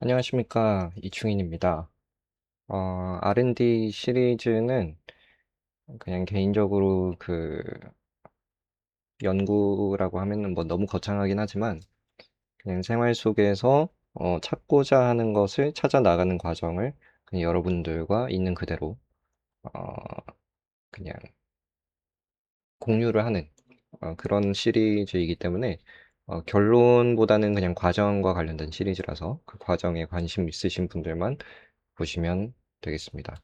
안녕하십니까, 이충인입니다. R&D 시리즈는 그냥 개인적으로 연구라고 하면은 뭐 너무 거창하긴 하지만 그냥 생활 속에서 찾고자 하는 것을 찾아 나가는 과정을 그냥 여러분들과 있는 그대로 어, 그냥 공유를 하는 그런 시리즈이기 때문에 결론보다는 그냥 과정과 관련된 시리즈라서 그 과정에 관심 있으신 분들만 보시면 되겠습니다.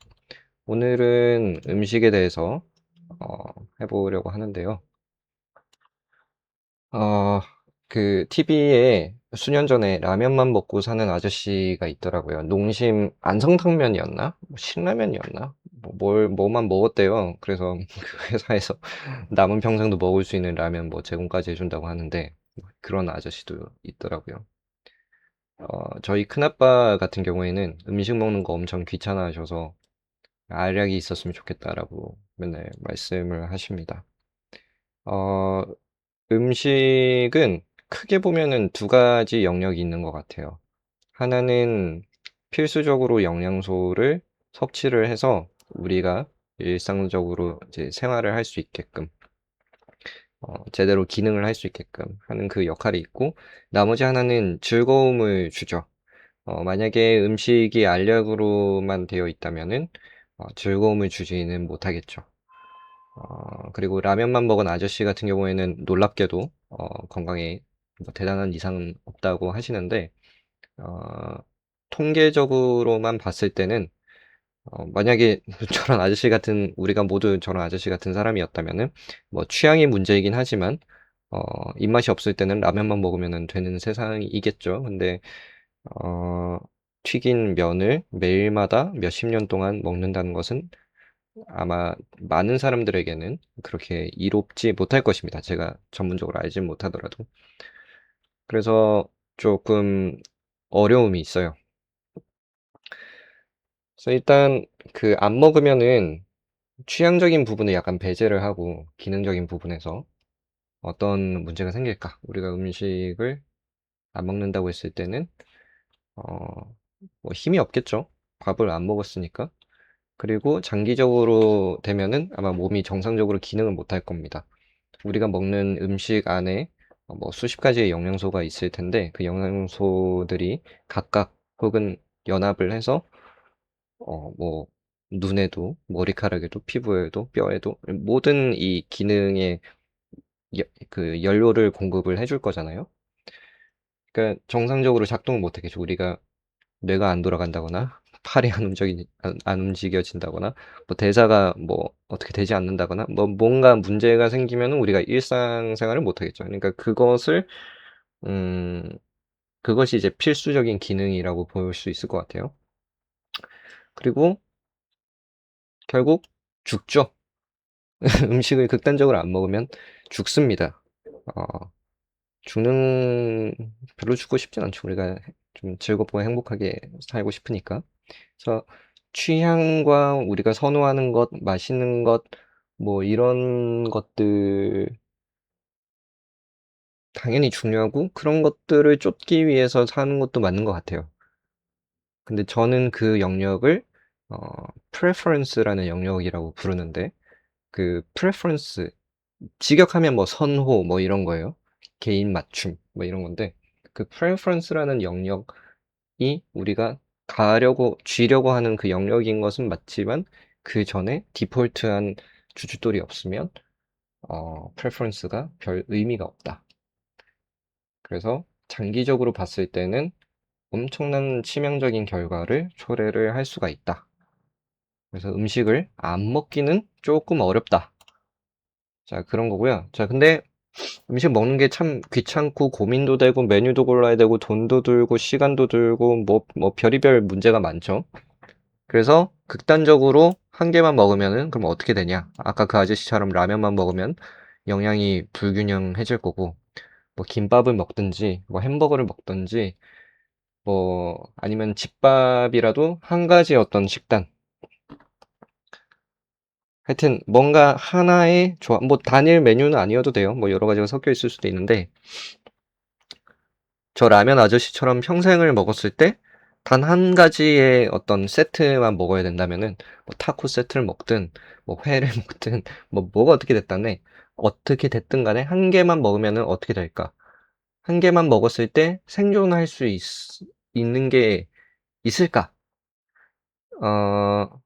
오늘은 음식에 대해서 해보려고 하는데요. 어, TV에 수년 전에 라면만 먹고 사는 아저씨가 있더라고요. 농심 안성탕면이었나? 뭐 신라면이었나? 뭐만 먹었대요. 그래서 그 회사에서 남은 평생도 먹을 수 있는 라면 뭐 제공까지 해준다고 하는데 그런 아저씨도 있더라고요. 저희 큰아빠 같은 경우에는 음식 먹는 거 엄청 귀찮아하셔서 알약이 있었으면 좋겠다라고 맨날 말씀을 하십니다. 어, 음식은 크게 보면은 두 가지 영역이 있는 것 같아요. 하나는 필수적으로 영양소를 섭취를 해서 우리가 일상적으로 이제 생활을 할 수 있게끔, 제대로 기능을 할 수 있게끔 하는 그 역할이 있고, 나머지 하나는 즐거움을 주죠. 만약에 음식이 알약으로만 되어 있다면은 즐거움을 주지는 못하겠죠. 그리고 라면만 먹은 아저씨 같은 경우에는 놀랍게도 건강에 뭐 대단한 이상은 없다고 하시는데 어, 통계적으로만 봤을 때는 만약에 저런 아저씨 같은 우리가 모두 저런 아저씨 같은 사람이었다면은 뭐 취향이 문제이긴 하지만 어, 입맛이 없을 때는 라면만 먹으면 되는 세상이겠죠. 근데 어, 튀긴 면을 매일마다 몇십 년 동안 먹는다는 것은 아마 많은 사람들에게는 그렇게 이롭지 못할 것입니다. 제가 전문적으로 알지 못하더라도. 그래서 조금 어려움이 있어요. 그래서 일단 안 먹으면은 취향적인 부분을 약간 배제를 하고 기능적인 부분에서 어떤 문제가 생길까? 우리가 음식을 안 먹는다고 했을 때는 어, 뭐 힘이 없겠죠. 밥을 안 먹었으니까. 그리고 장기적으로 되면은 아마 몸이 정상적으로 기능을 못할 겁니다. 우리가 먹는 음식 안에 뭐 수십 가지의 영양소가 있을 텐데 그 영양소들이 각각 혹은 연합을 해서 뭐 눈에도 머리카락에도 피부에도 뼈에도 모든 이 기능에 그 연료를 공급을 해줄 거잖아요. 그러니까 정상적으로 작동을 못하겠죠. 우리가 뇌가 안 돌아간다거나 팔이 안 움직여진다거나 뭐 대사가 뭐 어떻게 되지 않는다거나 뭐 뭔가 문제가 생기면 우리가 일상생활을 못 하겠죠. 그러니까 음, 그것이 이제 필수적인 기능이라고 볼 수 있을 것 같아요. 그리고 결국 죽죠. 음식을 극단적으로 안 먹으면 죽습니다. 어, 별로 죽고 싶진 않죠. 우리가 좀 즐겁고 행복하게 살고 싶으니까. 그래서 취향과 우리가 선호하는 것, 맛있는 것, 뭐 이런 것들 당연히 중요하고 그런 것들을 쫓기 위해서 사는 것도 맞는 것 같아요. 근데 저는 그 영역을 어, preference라는 영역이라고 부르는데 그 preference 직역하면 뭐 선호 뭐 이런 거예요. 개인 맞춤 뭐 이런 건데 그 preference라는 영역이 우리가 쥐려고 하는 그 영역인 것은 맞지만 그 전에 디폴트한 주춧돌이 없으면 preference가 별 의미가 없다. 그래서 장기적으로 봤을 때는 엄청난 치명적인 결과를 초래를 할 수가 있다. 그래서 음식을 안 먹기는 조금 어렵다. 자, 그런 거고요. 자, 근데 음식 먹는 게 참 귀찮고 고민도 되고 메뉴도 골라야 되고 돈도 들고 시간도 들고 뭐 별의별 문제가 많죠. 그래서 극단적으로 한 개만 먹으면은 그럼 어떻게 되냐? 아까 그 아저씨처럼 라면만 먹으면 영양이 불균형해질 거고 뭐 김밥을 먹든지 뭐 햄버거를 먹든지 뭐 아니면 집밥이라도 한 가지 어떤 식단 하여튼 뭔가 하나의 뭐 단일 메뉴는 아니어도 돼요. 뭐 여러 가지가 섞여 있을 수도 있는데 저 라면 아저씨처럼 평생을 먹었을 때 단 한 가지의 어떤 세트만 먹어야 된다면은 뭐 타코 세트를 먹든 뭐 회를 먹든 뭐 뭐가 어떻게 됐다네 어떻게 됐든 간에 한 개만 먹으면은 어떻게 될까? 한 개만 먹었을 때 생존할 수 있는 게 있을까? 어,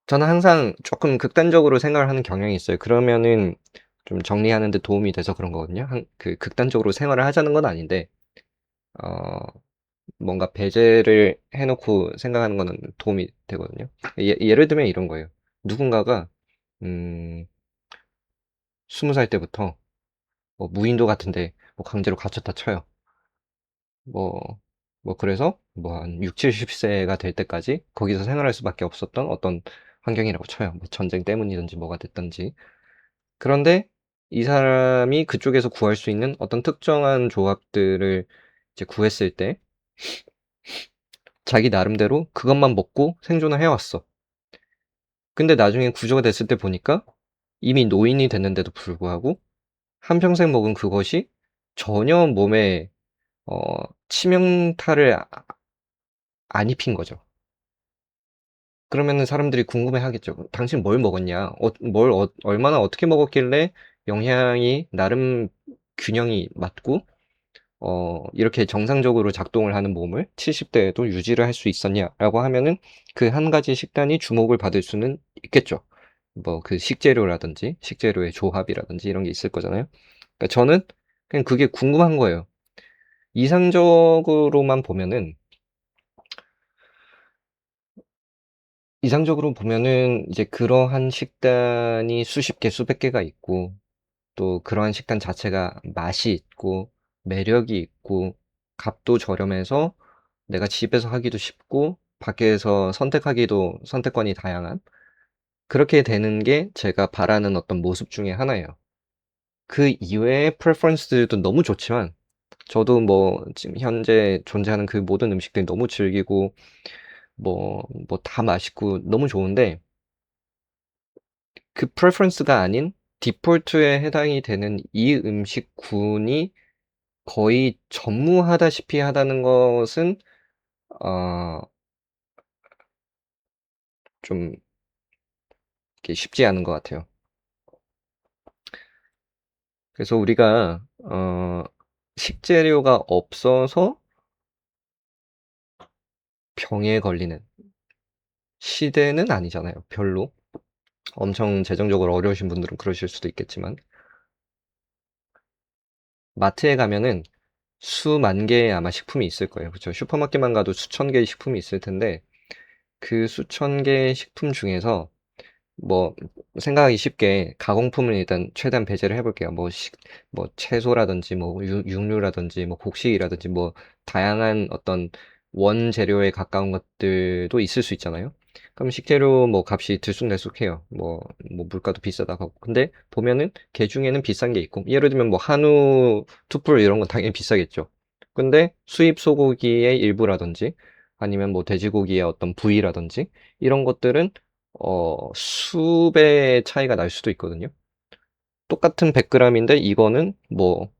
저는 항상 조금 극단적으로 생각을 하는 경향이 있어요. 그러면은 좀 정리하는 데 도움이 돼서 그런 거거든요. 그 극단적으로 생활을 하자는 건 아닌데, 어, 뭔가 배제를 해놓고 생각하는 거는 도움이 되거든요. 예를 들면 이런 거예요. 누군가가, 음, 20살 때부터 뭐 무인도 같은데 뭐 강제로 갇혔다 쳐요. 뭐, 그래서 뭐 한 6, 70세가 될 때까지 거기서 생활할 수밖에 없었던 어떤 환경이라고 쳐요. 뭐 전쟁 때문이든지 뭐가 됐든지. 그런데 이 사람이 그쪽에서 구할 수 있는 어떤 특정한 조합들을 이제 구했을 때 자기 나름대로 그것만 먹고 생존을 해왔어. 근데 나중에 구조가 됐을 때 보니까 이미 노인이 됐는데도 불구하고 한평생 먹은 그것이 전혀 몸에 어, 치명타를 안 입힌 거죠. 그러면은 사람들이 궁금해 하겠죠. 당신 뭘 먹었냐? 얼마나 어떻게 먹었길래 영양이 나름 균형이 맞고 이렇게 정상적으로 작동을 하는 몸을 70대에도 유지를 할 수 있었냐라고 하면은 그 한 가지 식단이 주목을 받을 수는 있겠죠. 뭐 그 식재료라든지 식재료의 조합이라든지 이런 게 있을 거잖아요. 그러니까 저는 그냥 그게 궁금한 거예요. 이상적으로만 보면은 이상적으로 보면은 이제 그러한 식단이 수십 개, 수백 개가 있고 또 그러한 식단 자체가 맛이 있고 매력이 있고 값도 저렴해서 내가 집에서 하기도 쉽고 밖에서 선택하기도 선택권이 다양한 그렇게 되는 게 제가 바라는 어떤 모습 중에 하나예요. 그 이외의 프레퍼런스들도 너무 좋지만 저도 뭐 지금 현재 존재하는 그 모든 음식들이 너무 즐기고 뭐 다 맛있고 너무 좋은데 그 프레퍼런스가 아닌 디폴트에 해당이 되는 이 음식군이 거의 전무하다시피 하다는 것은 어, 좀 이렇게 쉽지 않은 것 같아요. 그래서 우리가 식재료가 없어서 병에 걸리는 시대는 아니잖아요. 별로. 엄청 재정적으로 어려우신 분들은 그러실 수도 있겠지만 마트에 가면은 수만 개의 아마 식품이 있을 거예요. 그렇죠? 슈퍼마켓만 가도 수천 개의 식품이 있을 텐데 그 수천 개의 식품 중에서 뭐 생각하기 쉽게 가공품을 일단 최대한 배제를 해볼게요. 뭐 채소라든지 뭐 육류라든지 뭐 곡식이라든지 뭐 다양한 어떤 원재료에 가까운 것들도 있을 수 있잖아요. 그럼 식재료 뭐 값이 들쑥날쑥해요. 뭐 물가도 비싸다고 하고. 근데 보면은 개 중에는 비싼 게 있고 예를 들면 뭐 한우, 툭불 이런 건 당연히 비싸겠죠. 근데 수입 소고기의 일부라든지 아니면 뭐 돼지고기의 어떤 부위라든지 이런 것들은 수배의 차이가 날 수도 있거든요. 똑같은 100g인데 이거는 뭐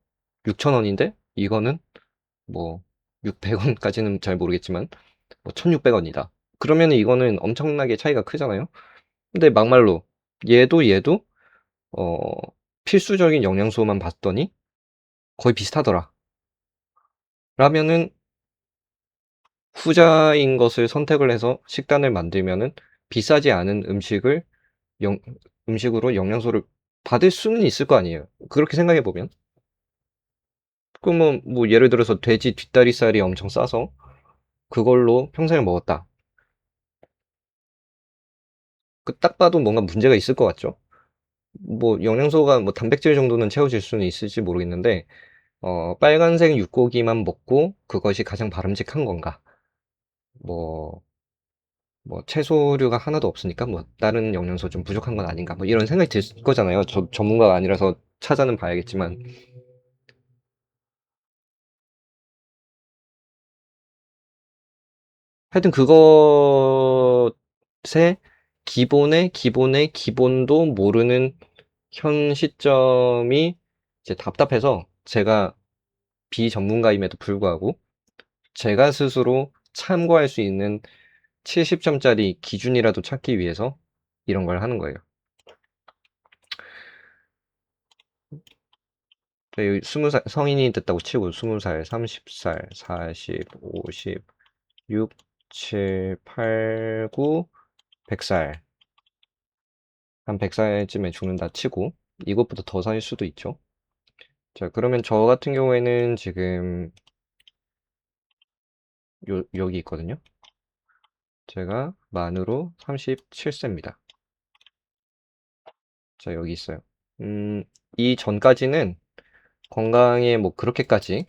6,000원인데 이거는 뭐 600원까지는 잘 모르겠지만 뭐 1,600원이다. 그러면 이거는 엄청나게 차이가 크잖아요. 근데 막말로 얘도 어, 필수적인 영양소만 봤더니 거의 비슷하더라. 라면은 후자인 것을 선택을 해서 식단을 만들면은 비싸지 않은 영, 음식으로 영양소를 받을 수는 있을 거 아니에요. 그렇게 생각해 보면. 그러면 뭐 예를 들어서 돼지 뒷다리살이 엄청 싸서 그걸로 평생을 먹었다. 그 딱 봐도 뭔가 문제가 있을 것 같죠. 뭐 영양소가 뭐 단백질 정도는 채워질 수는 있을지 모르겠는데 빨간색 육고기만 먹고 그것이 가장 바람직한 건가? 뭐 채소류가 하나도 없으니까 뭐 다른 영양소 좀 부족한 건 아닌가? 뭐 이런 생각이 들 거잖아요. 저 전문가가 아니라서 찾아는 봐야겠지만 하여튼 그것의 기본의 기본도 모르는 현 시점이 이제 답답해서 제가 비전문가임에도 불구하고 제가 스스로 참고할 수 있는 70점짜리 기준이라도 찾기 위해서 이런 걸 하는 거예요. 저희 20살, 성인이 됐다고 치고 20살, 30살, 40, 50, 6, 7, 8, 9, 100살. 한 100살쯤에 죽는다 치고 이것보다 더 살 수도 있죠. 자, 그러면 저 같은 경우에는 지금 여기 있거든요. 제가 만으로 37세입니다. 자, 여기 있어요. 이 전까지는 건강에 뭐 그렇게까지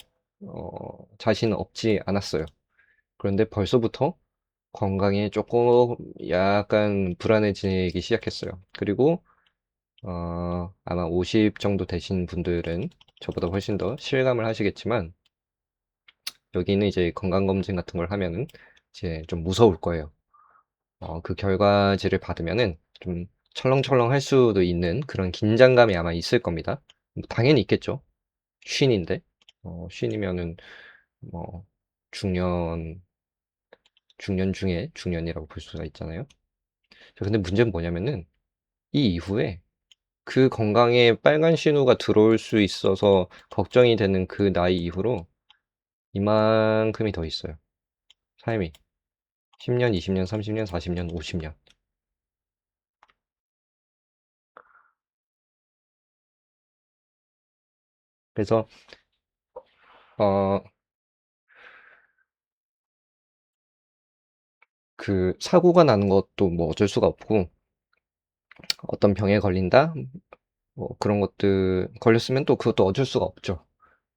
자신 없지 않았어요. 그런데 벌써부터 건강에 조금 약간 불안해지기 시작했어요. 그리고 아마 50 정도 되신 분들은 저보다 훨씬 더 실감을 하시겠지만 여기는 이제 건강검진 같은 걸 하면은 이제 좀 무서울 거예요. 그 결과지를 받으면은 좀 철렁철렁 할 수도 있는 그런 긴장감이 아마 있을 겁니다. 당연히 있겠죠. 쉰인데, 쉰이면은 뭐 중년 중에 중년이라고 볼 수가 있잖아요. 자, 근데 문제는 뭐냐면은 이 이후에 그 건강에 빨간 신호가 들어올 수 있어서 걱정이 되는 그 나이 이후로 이만큼이 더 있어요. 삶이. 10년, 20년, 30년, 40년, 50년. 그래서, 어, 그 사고가 나는 것도 뭐 어쩔 수가 없고, 어떤 병에 걸린다? 뭐 그런 것들 걸렸으면 또 그것도 어쩔 수가 없죠.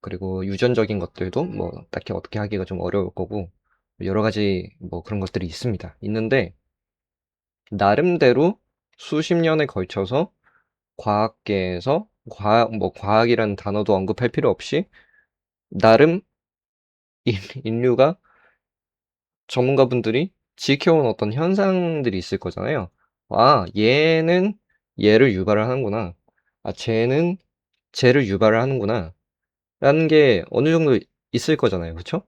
그리고 유전적인 것들도 뭐 딱히 어떻게 하기가 좀 어려울 거고, 여러 가지 뭐 그런 것들이 있습니다. 있는데, 나름대로 수십 년에 걸쳐서 과학계에서 뭐 과학이라는 단어도 언급할 필요 없이 나름 인류가 전문가분들이 지켜온 어떤 현상들이 있을 거잖아요. 아, 얘는 얘를 유발을 하는구나. 아, 쟤는 쟤를 유발을 하는구나. 라는 게 어느 정도 있을 거잖아요. 그쵸?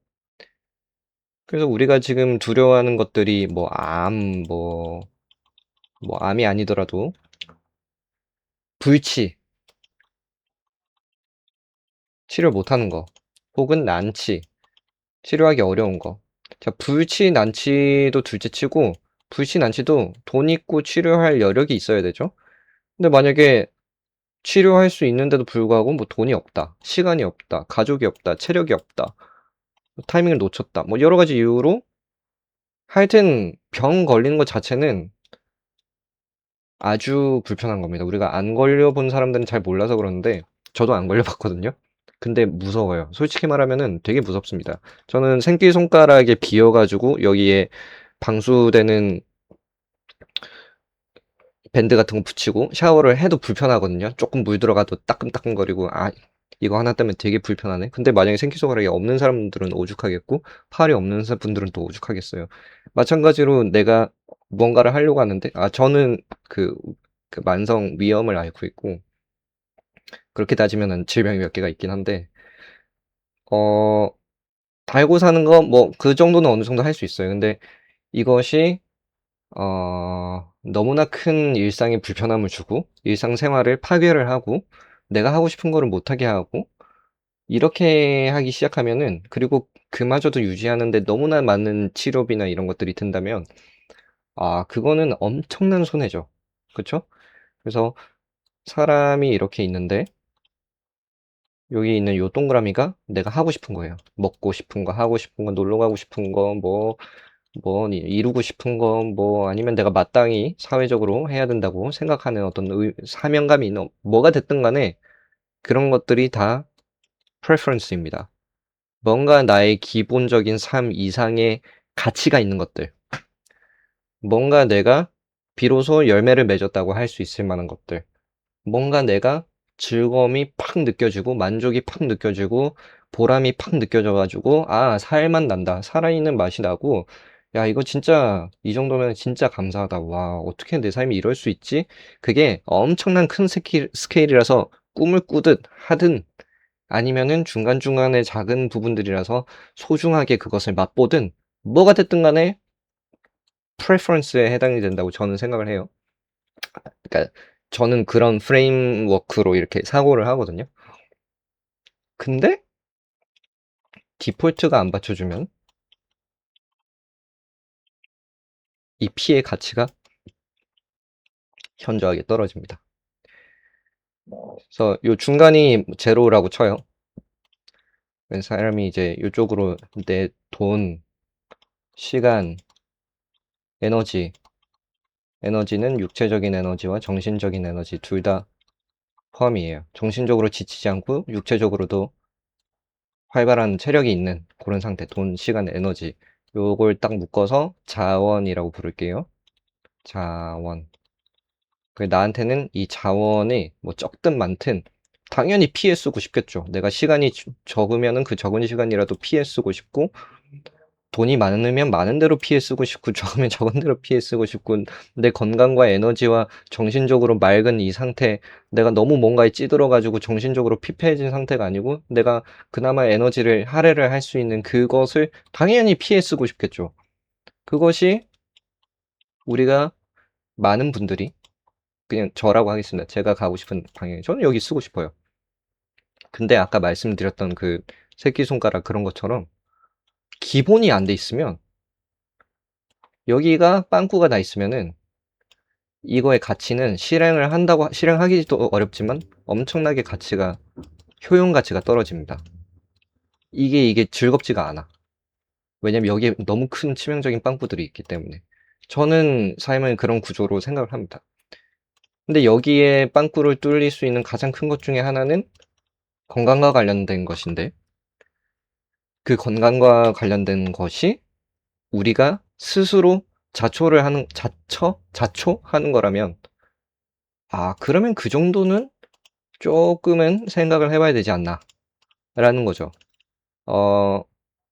그래서 우리가 지금 두려워하는 것들이 뭐 뭐 암이 아니더라도 불치, 치료 못하는 거, 혹은 난치, 치료하기 어려운 거. 자, 불치, 난치도 둘째 치고, 불치, 난치도 돈 있고 치료할 여력이 있어야 되죠? 근데 만약에 치료할 수 있는데도 불구하고 뭐 돈이 없다, 시간이 없다, 가족이 없다, 체력이 없다, 타이밍을 놓쳤다, 뭐 여러 가지 이유로 하여튼 병 걸리는 것 자체는 아주 불편한 겁니다. 우리가 안 걸려본 사람들은 잘 몰라서 그러는데 저도 안 걸려봤거든요. 근데 무서워요. 솔직히 말하면은 되게 무섭습니다. 저는 새끼손가락에 비어가지고 여기에 방수되는 밴드 같은 거 붙이고 샤워를 해도 불편하거든요. 조금 물 들어가도 따끔따끔거리고 아 이거 하나 때문에 되게 불편하네. 근데 만약에 새끼손가락이 없는 사람들은 오죽하겠고 팔이 없는 분들은 또 오죽하겠어요. 마찬가지로 내가 뭔가를 하려고 하는데 저는 그, 그 만성 위염을 앓고 있고 그렇게 따지면은 질병이 몇 개가 있긴 한데 어 달고 사는 거 뭐 그 정도는 어느 정도 할 수 있어요. 근데 이것이 너무나 큰 일상에 불편함을 주고 일상생활을 파괴를 하고 내가 하고 싶은 거를 못하게 하고 이렇게 하기 시작하면은 그리고 그마저도 유지하는데 너무나 많은 치료비나 이런 것들이 든다면 그거는 엄청난 손해죠. 그쵸? 그래서 사람이 이렇게 있는데 여기 있는 요 동그라미가 내가 하고 싶은 거예요. 먹고 싶은 거, 하고 싶은 거, 놀러 가고 싶은 거, 뭐 이루고 싶은 거, 뭐 아니면 내가 마땅히 사회적으로 해야 된다고 생각하는 어떤 사명감이 있는 뭐가 됐든 간에 그런 것들이 다 preference입니다. 뭔가 나의 기본적인 삶 이상의 가치가 있는 것들. 뭔가 내가 비로소 열매를 맺었다고 할 수 있을 만한 것들. 뭔가 내가 즐거움이 팍 느껴지고 만족이 팍 느껴지고 보람이 팍 느껴져가지고 살만 난다 살아있는 맛이 나고 야 이거 진짜 이 정도면 진짜 감사하다 와 어떻게 내 삶이 이럴 수 있지 그게 엄청난 큰 스케일이라서 꿈을 꾸듯 하든 아니면은 중간중간에 작은 부분들이라서 소중하게 그것을 맛보든 뭐가 됐든 간에 프레퍼런스에 해당이 된다고 저는 생각을 해요. 그러니까 저는 그런 프레임워크로 이렇게 사고를 하거든요. 근데 디폴트가 안 받쳐주면 이 P의 가치가 현저하게 떨어집니다. 그래서 요 중간이 제로라고 쳐요. 사람이 이제 이쪽으로 내 돈, 시간, 에너지, 에너지는 육체적인 에너지와 정신적인 에너지 둘 다 포함이에요. 정신적으로 지치지 않고 육체적으로도 활발한 체력이 있는 그런 상태, 돈, 시간, 에너지 요걸 딱 묶어서 자원이라고 부를게요. 자원. 나한테는 이 자원이 뭐 적든 많든 당연히 피해 쓰고 싶겠죠. 내가 시간이 적으면은 그 적은 시간이라도 피해 쓰고 싶고 돈이 많으면 많은 대로 피해 쓰고 싶고 적으면 적은 대로 피해 쓰고 싶고 내 건강과 에너지와 정신적으로 맑은 이 상태 내가 너무 뭔가에 찌들어 가지고 정신적으로 피폐해진 상태가 아니고 내가 그나마 에너지를 할애를 할 수 있는 그것을 당연히 피해 쓰고 싶겠죠. 그것이 우리가 많은 분들이 그냥 저라고 하겠습니다. 제가 가고 싶은 방향이 저는 여기 쓰고 싶어요. 근데 아까 말씀드렸던 그 새끼손가락 그런 것처럼 기본이 안 돼 있으면 여기가 빵꾸가 나 있으면은 이거의 가치는 실행하기도 어렵지만 엄청나게 효용 가치가 떨어집니다. 이게 즐겁지가 않아. 왜냐면 여기에 너무 큰 치명적인 빵꾸들이 있기 때문에. 저는 삶을 그런 구조로 생각을 합니다. 근데 여기에 빵꾸를 뚫릴 수 있는 가장 큰 것 중에 하나는 건강과 관련된 것인데, 그 건강과 관련된 것이 우리가 스스로 자초하는 거라면, 그러면 그 정도는 조금은 생각을 해봐야 되지 않나, 라는 거죠. 어,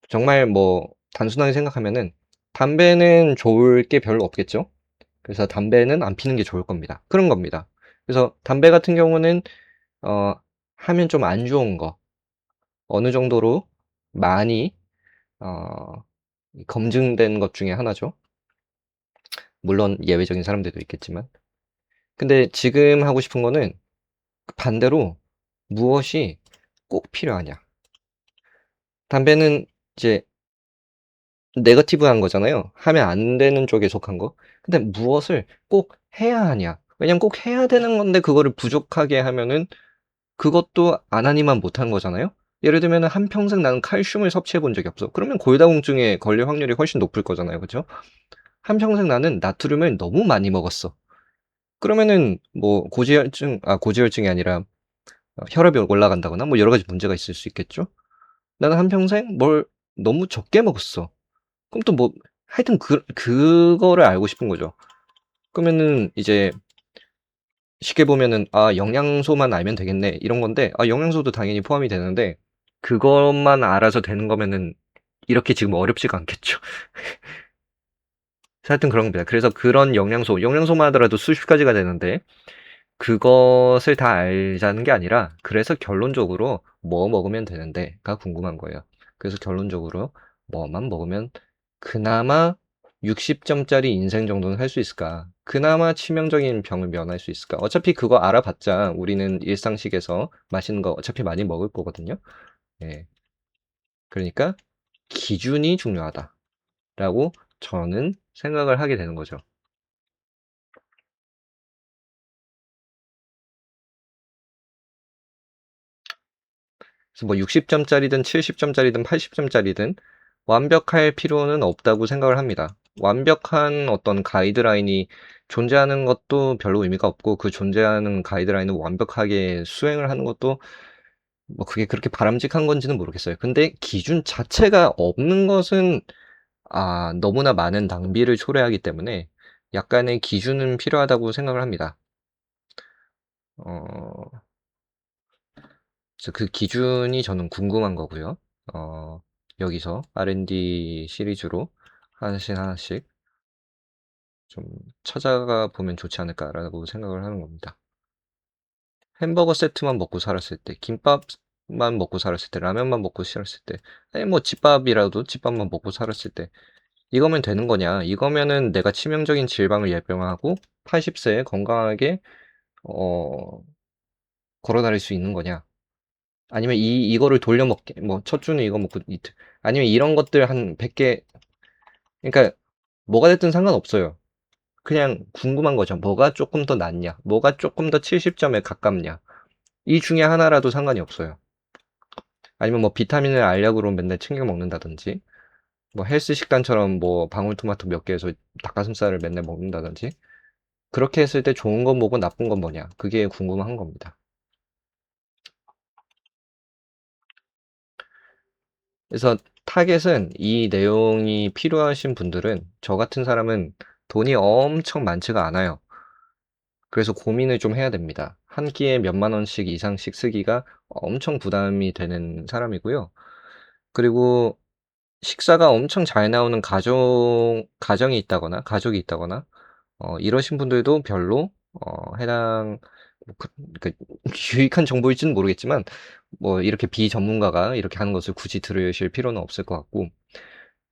정말 뭐, 단순하게 생각하면은, 담배는 좋을 게 별로 없겠죠? 그래서 담배는 안 피는 게 좋을 겁니다. 그런 겁니다. 그래서 담배 같은 경우는, 어, 하면 좀 안 좋은 거, 어느 정도로 많이, 어, 검증된 것 중에 하나죠. 물론 예외적인 사람들도 있겠지만. 근데 지금 하고 싶은 거는 반대로 무엇이 꼭 필요하냐. 담배는 이제 네거티브한 거잖아요. 하면 안 되는 쪽에 속한 거. 근데 무엇을 꼭 해야 하냐. 왜냐면 꼭 해야 되는 건데 그거를 부족하게 하면은 그것도 안 하니만 못한 거잖아요. 예를 들면 한평생 나는 칼슘을 섭취해 본 적이 없어. 그러면 골다공증에 걸릴 확률이 훨씬 높을 거잖아요. 그죠? 한평생 나는 나트륨을 너무 많이 먹었어. 그러면은 뭐 고지혈증이 아니라 혈압이 올라간다거나 뭐 여러 가지 문제가 있을 수 있겠죠. 나는 한평생 뭘 너무 적게 먹었어. 그럼 또 뭐 하여튼 그거를 알고 싶은 거죠. 그러면은 이제 쉽게 보면은 영양소만 알면 되겠네 이런 건데 영양소도 당연히 포함이 되는데 그것만 알아서 되는 거면은 이렇게 지금 어렵지가 않겠죠. 하여튼 그런 겁니다. 그래서 그런 영양소만 하더라도 수십 가지가 되는데 그것을 다 알자는 게 아니라 그래서 결론적으로 뭐 먹으면 되는데가 궁금한 거예요. 그래서 결론적으로 뭐만 먹으면 그나마 60점짜리 인생 정도는 할 수 있을까? 그나마 치명적인 병을 면할 수 있을까? 어차피 그거 알아봤자 우리는 일상식에서 맛있는 거 어차피 많이 먹을 거거든요. 예. 그러니까 기준이 중요하다라고 저는 생각을 하게 되는 거죠. 그래서 뭐 60점짜리든 70점짜리든 80점짜리든 완벽할 필요는 없다고 생각을 합니다. 완벽한 어떤 가이드라인이 존재하는 것도 별로 의미가 없고 그 존재하는 가이드라인을 완벽하게 수행을 하는 것도 뭐 그게 그렇게 바람직한 건지는 모르겠어요. 근데 기준 자체가 없는 것은 너무나 많은 낭비를 초래하기 때문에 약간의 기준은 필요하다고 생각을 합니다. 어, 그래서 그 기준이 저는 궁금한 거고요. 여기서 R&D 시리즈로 하나씩 하나씩 좀 찾아가 보면 좋지 않을까라고 생각을 하는 겁니다. 햄버거 세트만 먹고 살았을 때, 김밥만 먹고 살았을 때, 라면만 먹고 살았을 때, 아니 뭐 집밥만 먹고 살았을 때, 이거면 되는 거냐? 이거면은 내가 치명적인 질병을 예방하고 80세에 건강하게 어, 걸어 다닐 수 있는 거냐? 아니면 이거를 돌려먹게, 뭐, 첫 주는 이거 먹고 이틀. 아니면 이런 것들 한 100개, 그러니까 뭐가 됐든 상관없어요. 그냥 궁금한 거죠. 뭐가 조금 더 낫냐? 뭐가 조금 더 70점에 가깝냐? 이 중에 하나라도 상관이 없어요. 아니면 뭐 비타민을 알약으로 맨날 챙겨 먹는다든지, 뭐 헬스 식단처럼 뭐 방울토마토 몇 개에서 닭가슴살을 맨날 먹는다든지, 그렇게 했을 때 좋은 건 뭐고 나쁜 건 뭐냐? 그게 궁금한 겁니다. 그래서 타겟은 이 내용이 필요하신 분들은 저 같은 사람은 돈이 엄청 많지가 않아요. 그래서 고민을 좀 해야 됩니다. 한 끼에 몇만 원씩 이상씩 쓰기가 엄청 부담이 되는 사람이고요. 그리고 식사가 엄청 잘 나오는 가정이 있다거나 가족이 있다거나 이러신 분들도 별로 해당 뭐 그 유익한 정보일지는 모르겠지만 뭐 이렇게 비전문가가 이렇게 하는 것을 굳이 들으실 필요는 없을 것 같고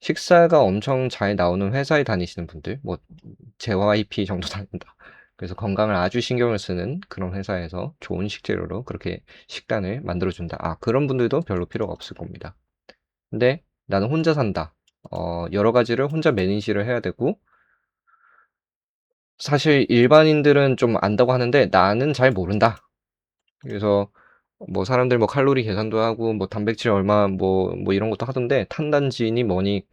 식사가 엄청 잘 나오는 회사에 다니시는 분들 뭐 JYP 정도 다닌다. 그래서 건강을 아주 신경을 쓰는 그런 회사에서 좋은 식재료로 그렇게 식단을 만들어준다. 아, 그런 분들도 별로 필요가 없을 겁니다. 근데 나는 혼자 산다. 여러 가지를 혼자 매니지를 해야 되고 사실 일반인들은 좀 안다고 하는데 나는 잘 모른다. 그래서 뭐 사람들 뭐 칼로리 계산도 하고 뭐 단백질 얼마 뭐 이런 것도 하던데 탄단지니 뭐니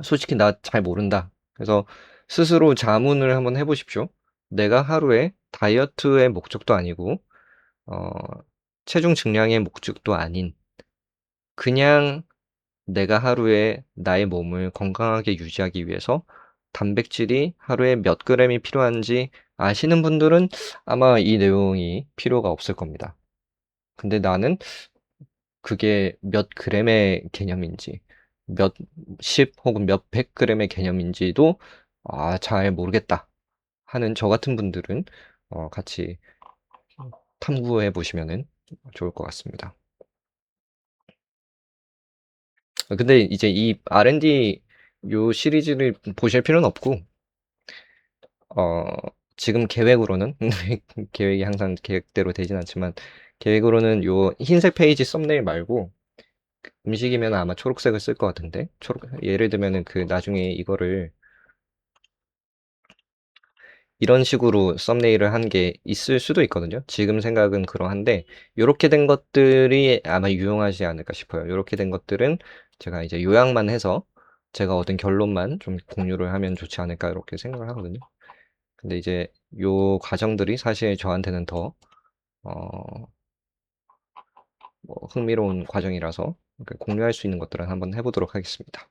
솔직히 나 잘 모른다. 그래서 스스로 자문을 한번 해보십시오. 내가 하루에 다이어트의 목적도 아니고 어, 체중 증량의 목적도 아닌 그냥 내가 하루에 나의 몸을 건강하게 유지하기 위해서 단백질이 하루에 몇 그램이 필요한지 아시는 분들은 아마 이 내용이 필요가 없을 겁니다. 근데 나는 그게 몇 그램의 개념인지, 몇 십 혹은 몇 백 그램의 개념인지도 잘 모르겠다 하는 저 같은 분들은 같이 탐구해 보시면 좋을 것 같습니다. 근데 이제 이 R&D 요 시리즈를 보실 필요는 없고, 어, 지금 계획으로는, 계획이 항상 계획대로 되진 않지만, 계획으로는 요 흰색 페이지 썸네일 말고, 음식이면 아마 초록색을 쓸 것 같은데, 예를 들면은 그 나중에 이거를 이런 식으로 썸네일을 한 게 있을 수도 있거든요. 지금 생각은 그러한데, 요렇게 된 것들이 아마 유용하지 않을까 싶어요. 요렇게 된 것들은 제가 이제 요약만 해서 제가 얻은 결론만 좀 공유를 하면 좋지 않을까 이렇게 생각을 하거든요. 근데 이제 요 과정들이 사실 저한테는 더 뭐 흥미로운 과정이라서 공유할 수 있는 것들은 한번 해보도록 하겠습니다.